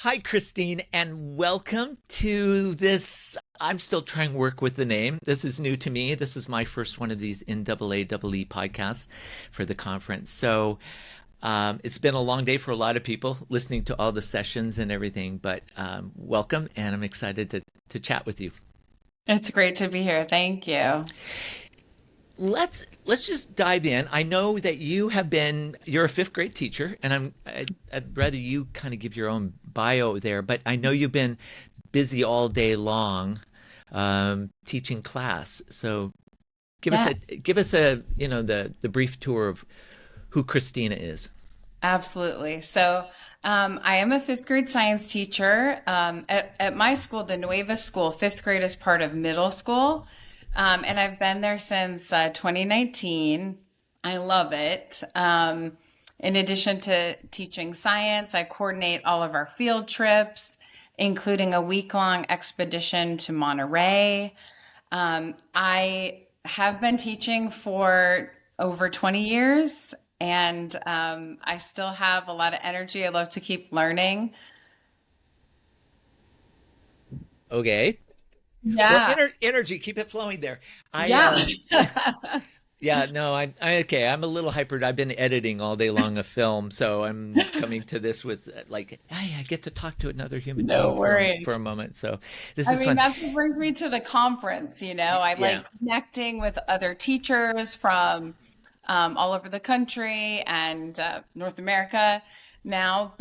Hi, Christine, and welcome to this. I'm still trying to work with the name. This is new to me. This is my first one of these NAAEE podcasts for the conference. It's been a long day for a lot of people listening to all the sessions and everything, but welcome, and I'm excited to chat with you. It's great to be here. Thank you. Let's just dive in. I know that you're a fifth grade teacher, and I'd rather you kind of give your own bio there, but I know you've been busy all day long teaching class. So Yeah, give us a the brief tour of who Christina is. absolutely. I am a fifth grade science teacher. At my school, the Nueva School, fifth grade is part of middle school. And I've been there since 2019. I love it. In addition to teaching science, I coordinate all of our field trips, including a week-long expedition to Monterey. I have been teaching for over 20 years, and I still have a lot of energy. I love to keep learning. Okay. Well, Yeah. energy, keep it flowing there. I Yeah. Yeah, no, I okay. I'm a little hyper. I've been editing all day long a film, so I'm coming to this with like, hey, I get to talk to another human No being for worries. a moment. So this I is mean, fun. that's what brings me to the conference. I Yeah. like connecting with other teachers from all over the country and North America now.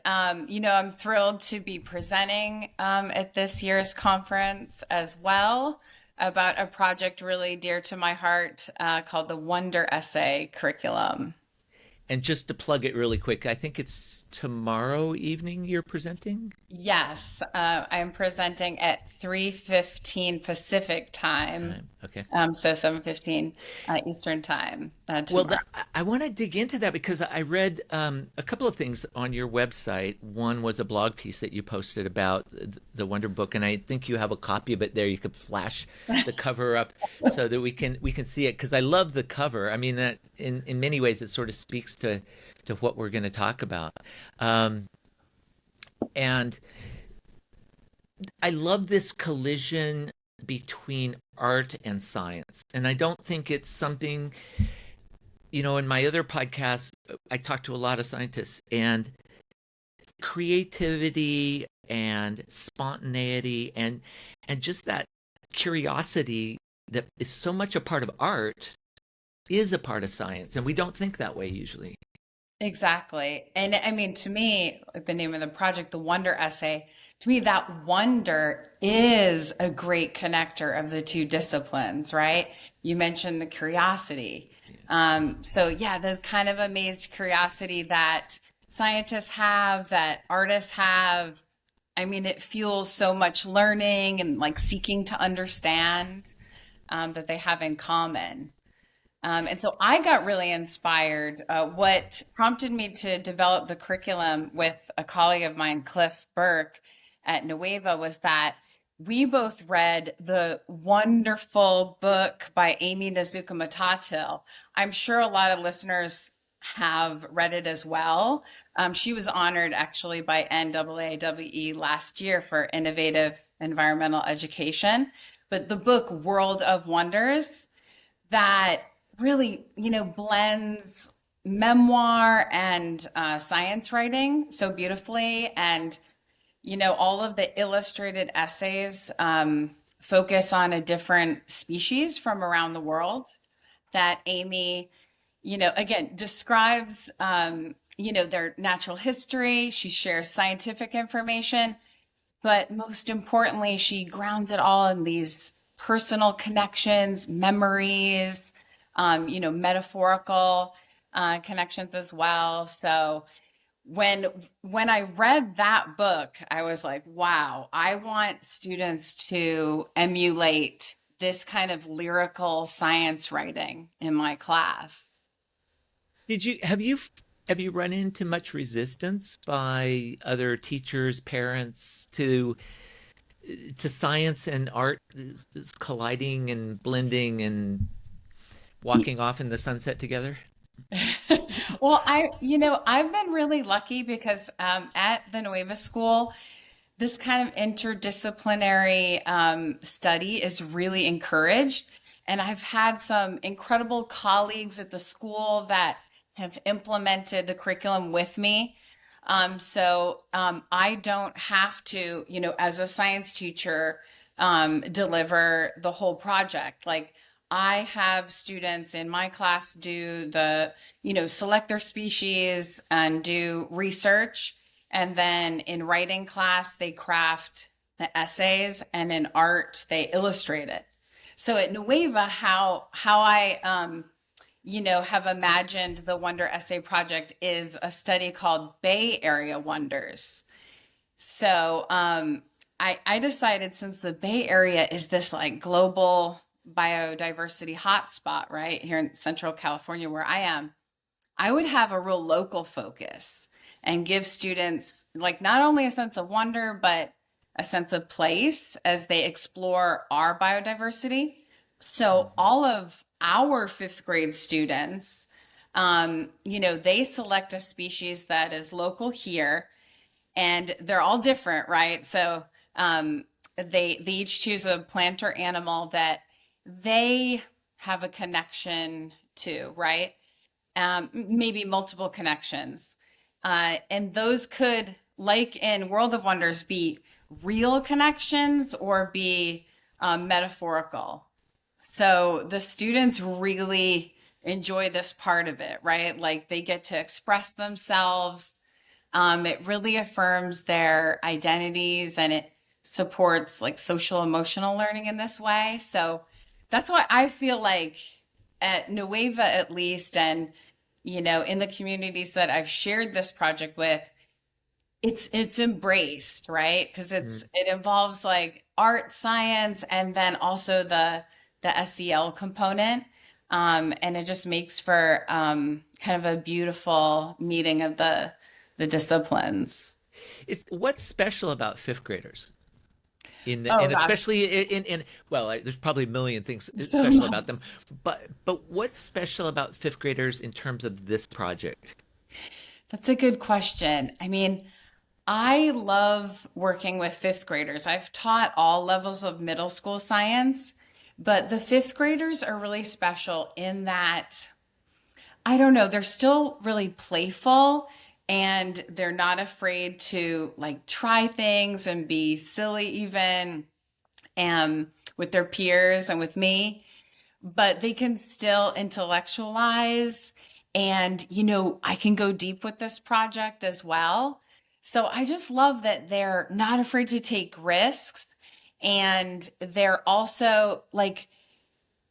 I'm thrilled to be presenting at this year's conference as well about a project really dear to my heart called the Wonder Essay Curriculum. And just to plug it really quick, I think it's tomorrow evening you're presenting. Yes, I'm presenting at 3:15 Pacific time. Time. Okay. So 7:15 Eastern time Well, tomorrow. I want to dig into that because I read a couple of things on your website. One was a blog piece that you posted about the Wonder Book, and I think you have a copy of it there. You could flash the cover up so that we can see it because I love the cover. I mean that in many ways it sort of speaks to what we're going to talk about, um, and I love this collision between art and science, and I don't think it's something in my other podcast, I talk to a lot of scientists, and creativity and spontaneity and just that curiosity that is so much a part of art is a part of science, and we don't think that way usually. Exactly. And I mean, to me, like the name of the project, the Wonder Essay, to me, that wonder is a great connector of the two disciplines, right? You mentioned the curiosity. Yeah, the kind of amazed curiosity that scientists have, that artists have. I mean, it fuels so much learning and like seeking to understand that they have in common. And so I got really inspired. What prompted me to develop the curriculum with a colleague of mine, Cliff Burke at Nueva, was that we both read the wonderful book by Amy Nazuka Matatil. I'm sure a lot of listeners have read it as well. She was honored actually by NAAEE last year for innovative environmental education. But the book World of Wonders, that really, blends memoir and science writing so beautifully. And, all of the illustrated essays focus on a different species from around the world that Amy, again, describes, their natural history. She shares scientific information, but most importantly, she grounds it all in these personal connections, memories, metaphorical connections as well. So when I read that book, I was like, wow, I want students to emulate this kind of lyrical science writing in my class. Did you have you run into much resistance by other teachers, parents to science and art is colliding and blending and walking off in the sunset together? Well, I've been really lucky because at the Nueva School, this kind of interdisciplinary study is really encouraged. And I've had some incredible colleagues at the school that have implemented the curriculum with me. I don't have to, as a science teacher, deliver the whole project. Like I have students in my class do select their species and do research. And then in writing class, they craft the essays, and in art, they illustrate it. So at Nueva, how I have imagined the Wonder Essay Project is a study called Bay Area Wonders. So I decided, since the Bay Area is this like global biodiversity hotspot, right here in Central California where I am, I would have a real local focus and give students like not only a sense of wonder, but a sense of place as they explore our biodiversity. So all of our fifth grade students, they select a species that is local here, and they're all different, right? So they each choose a plant or animal that they have a connection to, right? Maybe multiple connections. And those could, like in World of Wonders, be real connections or be metaphorical. So the students really enjoy this part of it, right? Like they get to express themselves. It really affirms their identities, and it supports like social emotional learning in this way. So that's why I feel like at Nueva, at least, and in the communities that I've shared this project with, it's embraced, right? Because it involves like art, science, and then also the SEL component. And it just makes for kind of a beautiful meeting of the disciplines. What's special about fifth graders? Oh And gosh, especially well, there's probably a million things so special much. about them, but what's special about fifth graders in terms of this project? That's a good question. I mean, I love working with fifth graders. I've taught all levels of middle school science, but the fifth graders are really special in that, I don't know, they're still really playful, and they're not afraid to like try things and be silly even with their peers and with me, but they can still intellectualize. And, I can go deep with this project as well. So I just love that they're not afraid to take risks. And they're also like,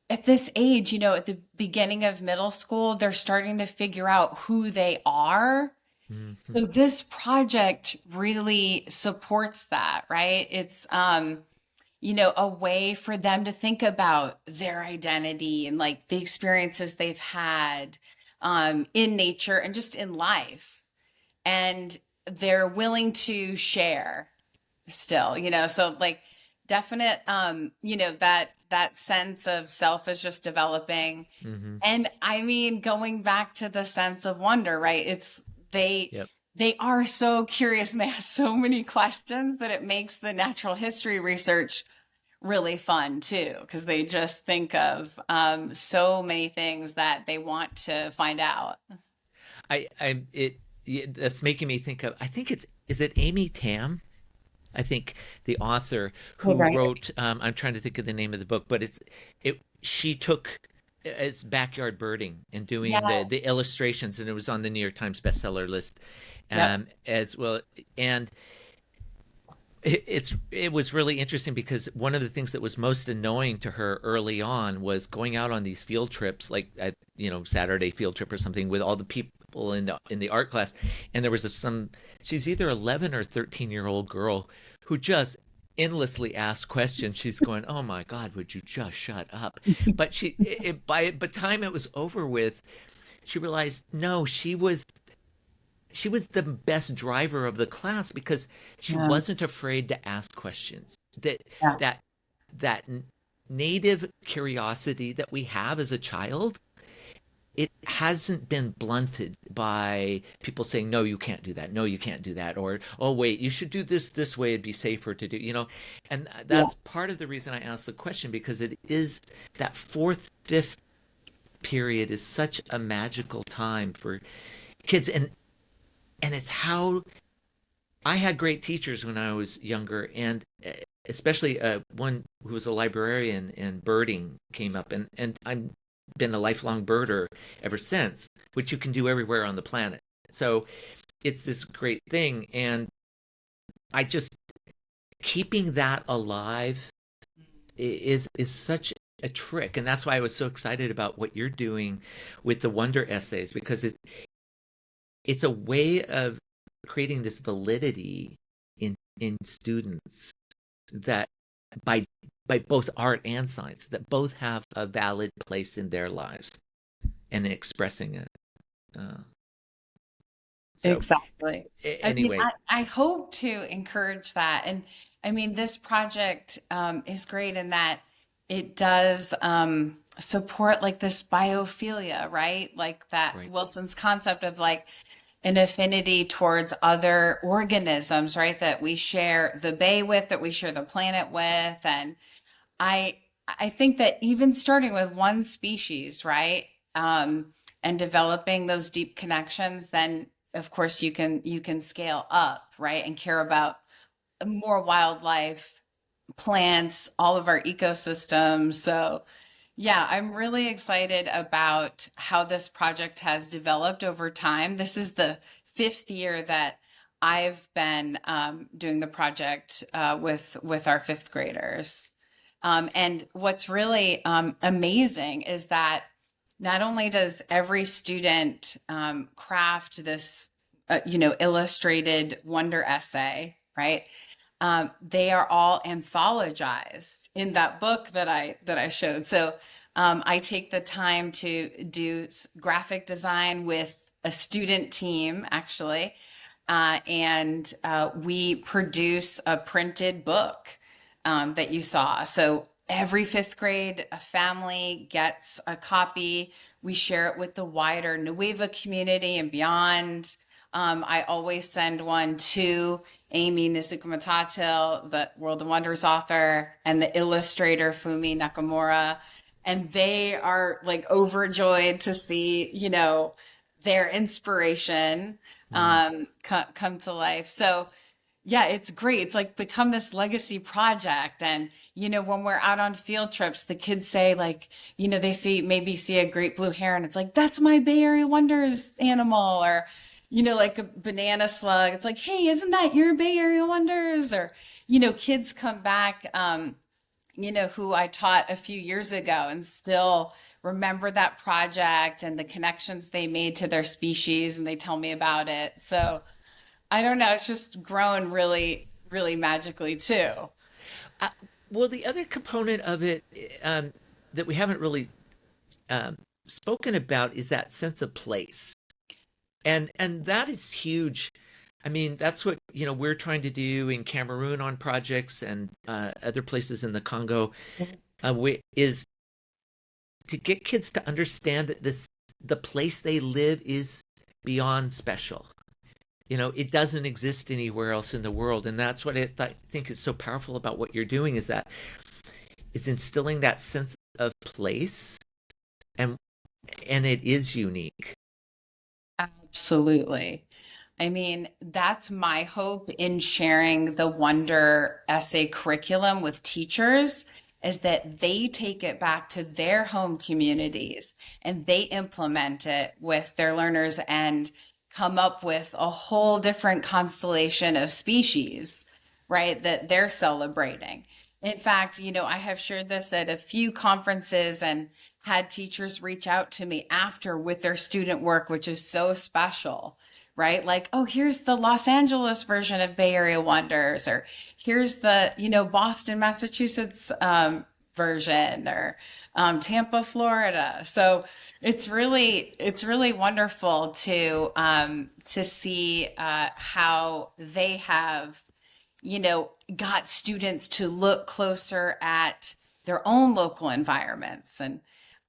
at this age, at the beginning of middle school, they're starting to figure out who they are. Mhm. So this project really supports that, right? It's a way for them to think about their identity and like the experiences they've had in nature and just in life. And they're willing to share still, so like definite, that sense of self is just developing. Mhm. And I mean, going back to the sense of wonder, right? They, Yep. they are so curious, and they ask so many questions that it makes the natural history research really fun too, because they just think of so many things that they want to find out. I it yeah, that's making me think of, I think is it Amy Tam? I think the author Oh, who right. wrote, I'm trying to think of the name of the book, but she took it's backyard birding and doing Yes. the illustrations, and it was on the New York Times bestseller list, Yep. as well. And it was really interesting because one of the things that was most annoying to her early on was going out on these field trips, like Saturday field trip or something, with all the people in the art class, and there was some, she's either 11 or 13-year-old girl who just endlessly asked questions. She's going, "Oh my God, would you just shut up?" But by the time it was over with, she realized no, she was the best driver of the class because she Yeah. wasn't afraid to ask questions. Yeah. That that native curiosity that we have as a child, it hasn't been blunted by people saying, no, you can't do that, no, you can't do that, or oh wait, you should do this way, it'd be safer to do, and Yeah. that's part of the reason I asked the question, because it is that fourth, fifth period is such a magical time for kids, and it's how I had great teachers when I was younger, and especially one who was a librarian, and birding came up, and I'm been a lifelong birder ever since, which you can do everywhere on the planet. So it's this great thing, and I just keeping that alive is such a trick, and that's why I was so excited about what you're doing with the Wonder essays, because it's a way of creating this validity in students, that by both art and science, that both have a valid place in their lives and expressing it. Uh, so Exactly. I mean, anyway, I hope to encourage that. And I mean, this project is great in that it does support like this biophilia, right? Like that right. Wilson's concept of like an affinity towards other organisms, right? That we share the bay with, that we share the planet with. And I I think that even starting with one species, right, and developing those deep connections, then of course you can scale up, right, and care about more wildlife, plants, all of our ecosystems. So yeah, I'm really excited about how this project has developed over time. This is the fifth year that I've been doing the project with our fifth graders. And what's really amazing is that not only does every student craft this, illustrated wonder essay, right? They are all anthologized in that book that I showed. So I take the time to do graphic design with a student team, actually, and we produce a printed book that you saw. So every fifth grade family gets a copy. We share it with the wider Nueva community and beyond. I always send one to Amy Nisukumatatil, the World of Wonders author, and the illustrator Fumi Nakamura. And they are like overjoyed to see, their inspiration Mm. come to life. So yeah, it's great. It's like become this legacy project. And, when we're out on field trips, the kids say, like, they maybe see a great blue heron. It's like, that's my Bay Area Wonders animal. Or, like a banana slug. It's like, hey, isn't that your Bay Area Wonders? Or, kids come back, who I taught a few years ago and still remember that project and the connections they made to their species. And they tell me about it. So, I don't know. It's just grown really, really magically too. Uh, well, the other component of it, that we haven't really spoken about, is that sense of place, and that is huge. I mean, that's what we're trying to do in Cameroon on projects, and other places in the Congo, is to get kids to understand that the place they live is beyond special. It doesn't exist anywhere else in the world, and that's what I think is so powerful about what you're doing, is that it's instilling that sense of place, and it is unique. Absolutely. I mean, that's my hope in sharing the Wonder essay curriculum with teachers is that they take it back to their home communities and they implement it with their learners and come up with a whole different constellation of species, right, that they're celebrating. In fact, I have shared this at a few conferences and had teachers reach out to me after with their student work, which is so special, right? Like, oh, here's the Los Angeles version of Bay Area Wonders, or here's the, Boston, Massachusetts version, or Tampa, Florida. So it's really wonderful to see how they have, got students to look closer at their own local environments. And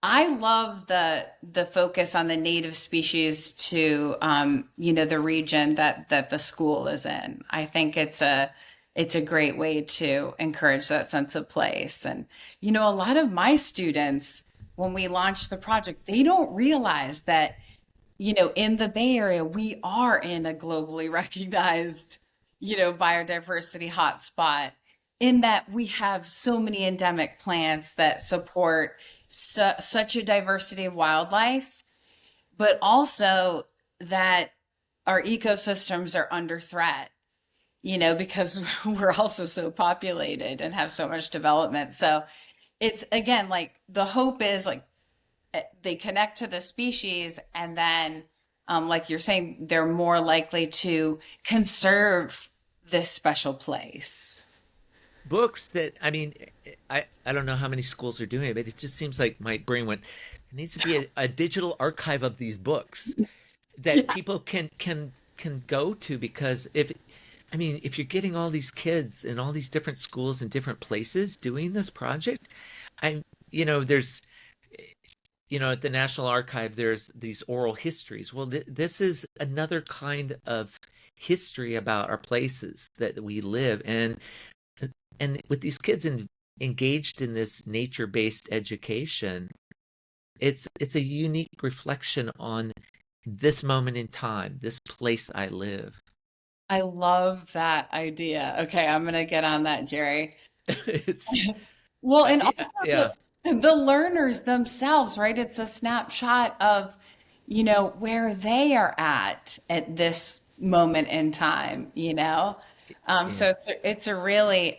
I love the focus on the native species to the region that the school is in. I think it's a great way to encourage that sense of place. And a lot of my students, when we launch the project, they don't realize that in the Bay Area, we are in a globally recognized, biodiversity hotspot, in that we have so many endemic plants that support such a diversity of wildlife, but also that our ecosystems are under threat, because we're also so populated and have so much development. So it's, again, like the hope is like they connect to the species, and then like you're saying, they're more likely to conserve this special place. Books that, I mean, I don't know how many schools are doing it, but it just seems like my brain went, there needs to be a digital archive of these books that Yeah. people can go to, because if you're getting all these kids in all these different schools and different places doing this project, there's at the National Archive, there's these oral histories. Well, this is another kind of history about our places that we live, and with these kids engaged in this nature-based education, it's a unique reflection on this moment in time, this place I live. I love that idea. Okay, I'm gonna get on that, Jerry. It's Well, and yeah, also yeah, the learners themselves, right? It's a snapshot of, where they are at this moment in time. yeah. So it's a really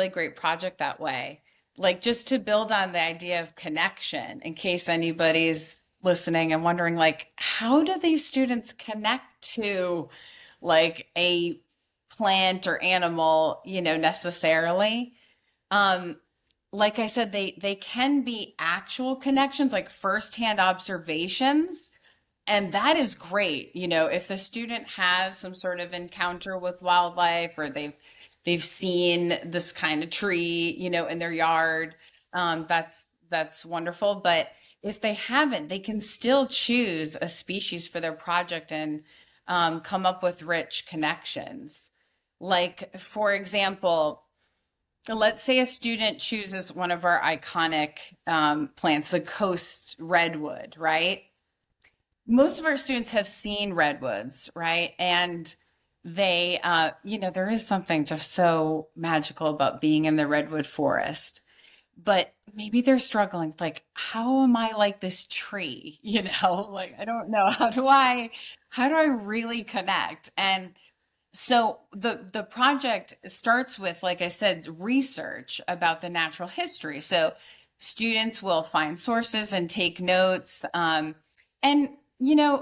great project that way. Like, just to build on the idea of connection, in case anybody's listening and wondering, like, how do these students connect to like a plant or animal, necessarily? Um, like I said, they can be actual connections, like firsthand observations, and that is great. If the student has some sort of encounter with wildlife, or they've seen this kind of tree, in their yard, that's wonderful. But if they haven't, they can still choose a species for their project and come up with rich connections. Like, for example, let's say a student chooses one of our iconic plants, the coast redwood, right? Most of our students have seen redwoods, right? And there is something just so magical about being in the redwood forest. But maybe they're struggling, like, how am I like this tree? Like, I don't know. How do I really connect? And so the project starts with, like I said, research about the natural history. So students will find sources and take notes, and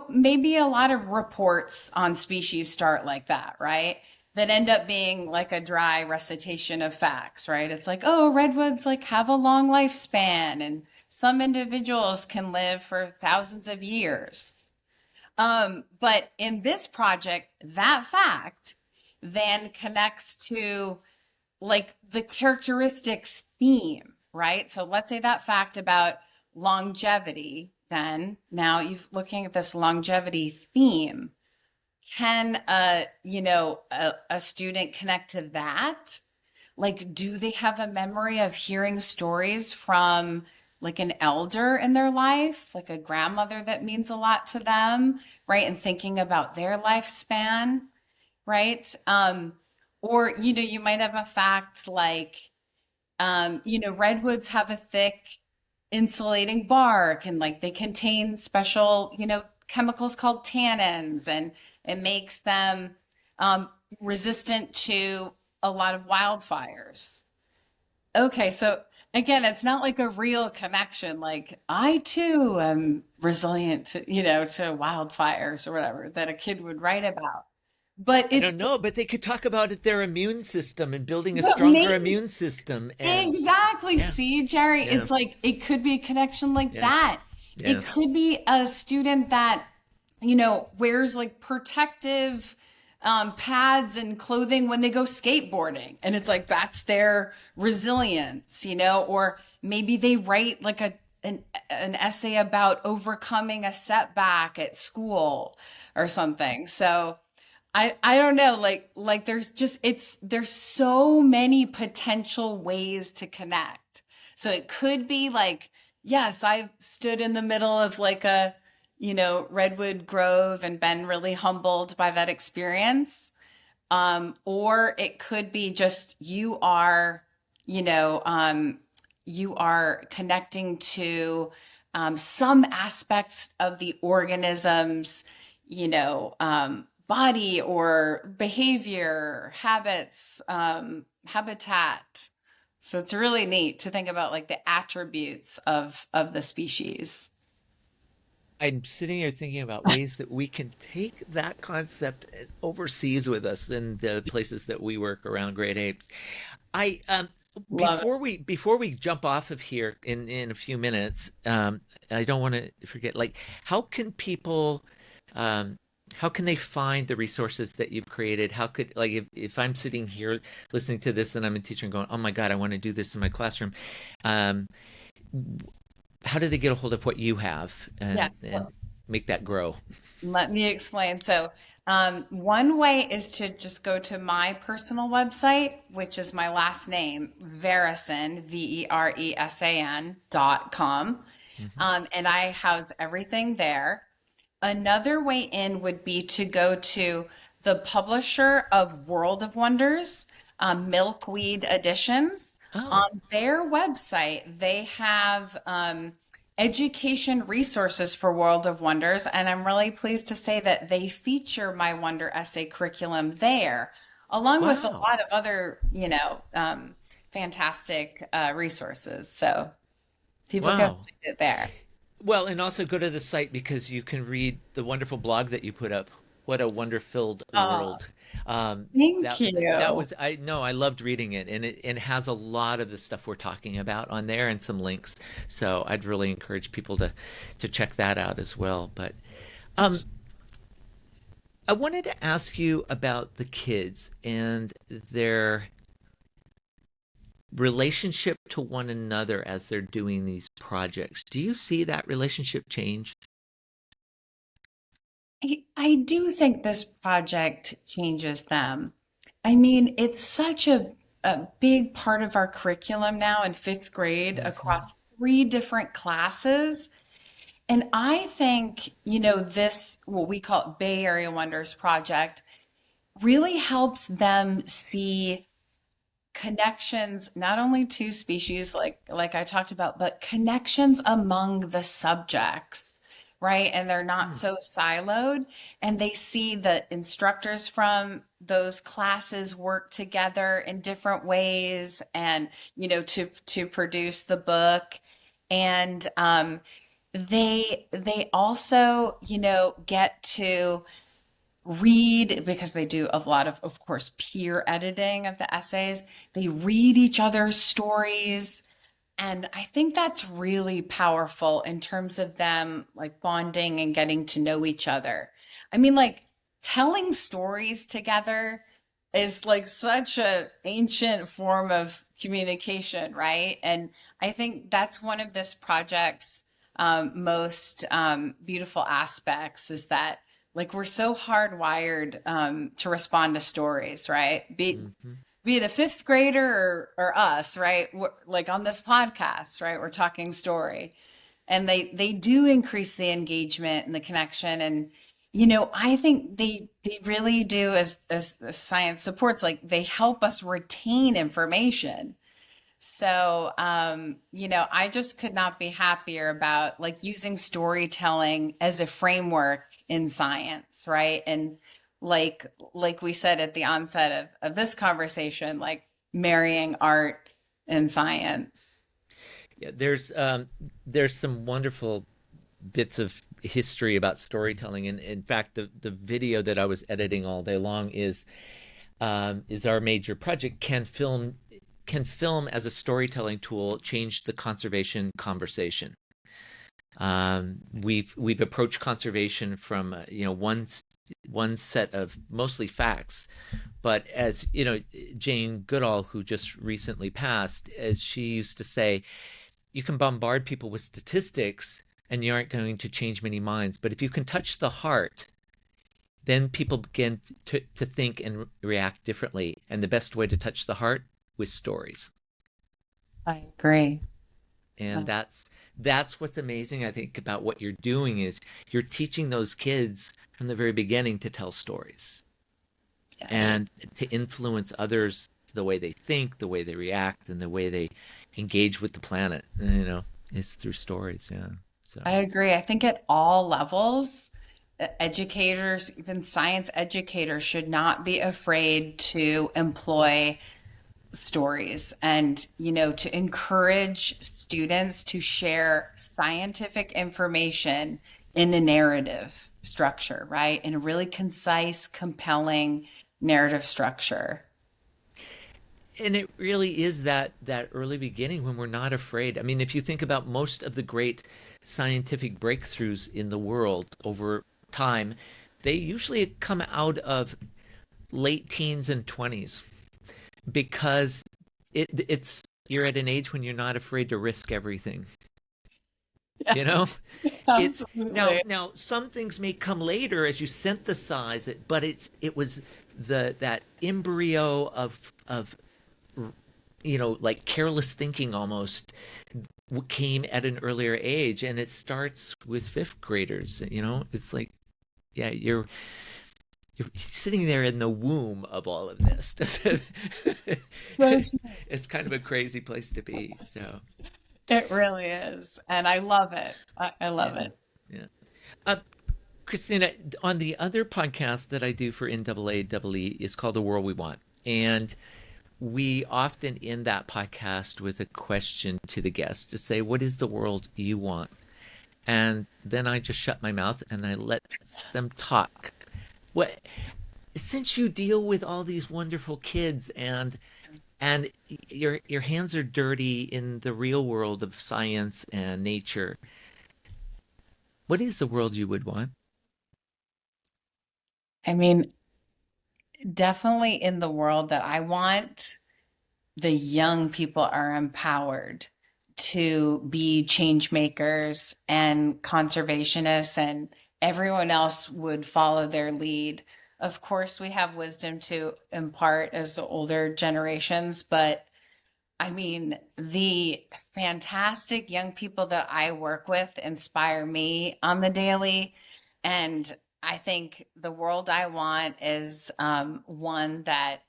maybe a lot of reports on species start like that, right? That end up being like a dry recitation of facts, right? It's like, oh, redwoods like have a long lifespan, and some individuals can live for thousands of years. But in this project, that fact then connects to like the characteristics theme, right? So let's say that fact about longevity, then now you're looking at this longevity theme. Can a student connect to that? Like, do they have a memory of hearing stories from like an elder in their life, like a grandmother that means a lot to them, right? And thinking about their lifespan, right? Or, you might have a fact like, redwoods have a thick insulating bark, and like they contain special, chemicals called tannins, and it makes them resistant to a lot of wildfires. Okay, so again, it's not like a real connection. Like, I too am resilient to wildfires or whatever that a kid would write about. But I it's don't know, but they could talk about their immune system and building a but stronger maybe immune system, and exactly. yeah, See, Jerry, yeah, it's like it could be a connection like yeah, that. yeah. It could be a student that, wears like protective pads and clothing when they go skateboarding. And it's like, that's their resilience, or maybe they write like an essay about overcoming a setback at school or something. So I don't know, like there's so many potential ways to connect. So it could be like, yes, I've stood in the middle of like a, redwood grove and been really humbled by that experience. Or it could be just you know, um, you are connecting to some aspects of the organism's, body or behavior, habits, habitat. So it's really neat to think about like the attributes of the species. I'm sitting here thinking about ways that we can take that concept overseas with us in the places that we work around great apes. I Love it. before we jump off of here in a few minutes, I don't want to forget. Like, how can people, um, how can they find the resources that you've created? How could like if I'm sitting here listening to this and I'm a teacher and going, oh my God, I want to do this in my classroom. Um, how do they get a hold of what you have Yes. and make that grow? Let me explain. So, one way is to just go to my personal website, which is my last name, Veresan, Veresan.com. Hmm. And I house everything there. Another way in would be to go to the publisher of World of Wonders, Milkweed Editions. Oh, On their website, they have education resources for World of Wonders, and I'm really pleased to say that they feature my Wonder Essay curriculum there, along with a wow. lot of other, fantastic resources. So people can Wow. find it there. Well, and also go to the site because you can read the wonderful blog that you put up. What a wonder-filled Oh, world. thank That you. was I know I loved reading it, and it has a lot of the stuff we're talking about on there and some links. So I'd really encourage people to check that out as well. But um, I wanted to ask you about the kids and their relationship to one another as they're doing these projects. Do you see that relationship change? I do think this project changes them. I mean, it's such a big part of our curriculum now in fifth grade Hmm. across three different classes. And I think, this, what we call Bay Area Wonders project, really helps them see connections not only to species like I talked about, but connections among the subjects, right? And they're not Hmm. so siloed, and they see the instructors from those classes work together in different ways and to produce the book. And they also get to read, because they do a lot of course, peer editing of the essays. They read each other's stories. And I think that's really powerful in terms of them like bonding and getting to know each other. I mean, like telling stories together is like such a ancient form of communication, right? And I think that's one of this project's most beautiful aspects is that like we're so hardwired to respond to stories, right? Hmm. Be it a fifth grader or us, right? Like on this podcast, right? We're talking story, and they do increase the engagement and the connection. And I think they really do, as science supports, like they help us retain information. So, I just could not be happier about like using storytelling as a framework in science, right? And like we said at the onset of this conversation, like marrying art and science. Yeah, there's some wonderful bits of history about storytelling, and in fact, the video that I was editing all day long is our major project. Can film as a storytelling tool change the conservation conversation? We've approached conservation from one set of mostly facts, but as you know, Jane Goodall, who just recently passed, as she used to say, you can bombard people with statistics and you aren't going to change many minds, but if you can touch the heart, then people begin to think and react differently. And the best way to touch the heart with stories. I agree. And that's what's amazing, I think, about what you're doing is you're teaching those kids from the very beginning to tell stories Yes. and to influence others, the way they think, the way they react, and the way they engage with the planet. Is through stories. Yeah. So I agree. I think at all levels, educators, even science educators, should not be afraid to employ stories and, to encourage students to share scientific information in a narrative structure, right? In a really concise, compelling narrative structure. and it really is that early beginning when we're not afraid. I mean, if you think about most of the great scientific breakthroughs in the world over time, they usually come out of late teens and 20s because it's you're at an age when you're not afraid to risk everything. You Yes, know, it's absolutely. now some things may come later as you synthesize it, but it was that embryo of like careless thinking almost came at an earlier age, and it starts with fifth graders. It's like, yeah, you're sitting there in the womb of all of this. So true. It's kind of a crazy place to be. So It really is. And I love it. I love yeah, it. yeah. Uh, Christina, on the other podcast that I do for NAAEE is called The World We Want, and we often end that podcast with a question to the guests to say, "What is the world you want?" And then I just shut my mouth and I let them talk. What Since you deal with all these wonderful kids and your hands are dirty in the real world of science and nature, what is the world you would want? I mean, definitely in the world that I want, the young people are empowered to be change makers and conservationists, and everyone else would follow their lead. Of course, we have wisdom to impart as the older generations, but I mean, the fantastic young people that I work with inspire me on the daily. And I think the world I want is one that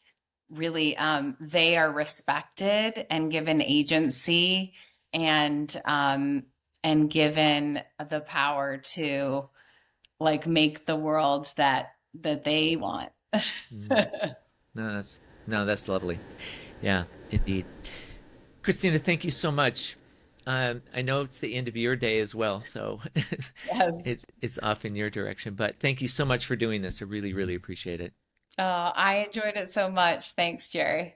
really they are respected and given agency and given the power to like make the world that they want. Mm. No, that's lovely. Yeah, indeed. Christina, thank you so much. I know it's the end of your day as well, so Yes. it's off in your direction. But thank you so much for doing this. I really, really appreciate it. I enjoyed it so much. Thanks, Jerry.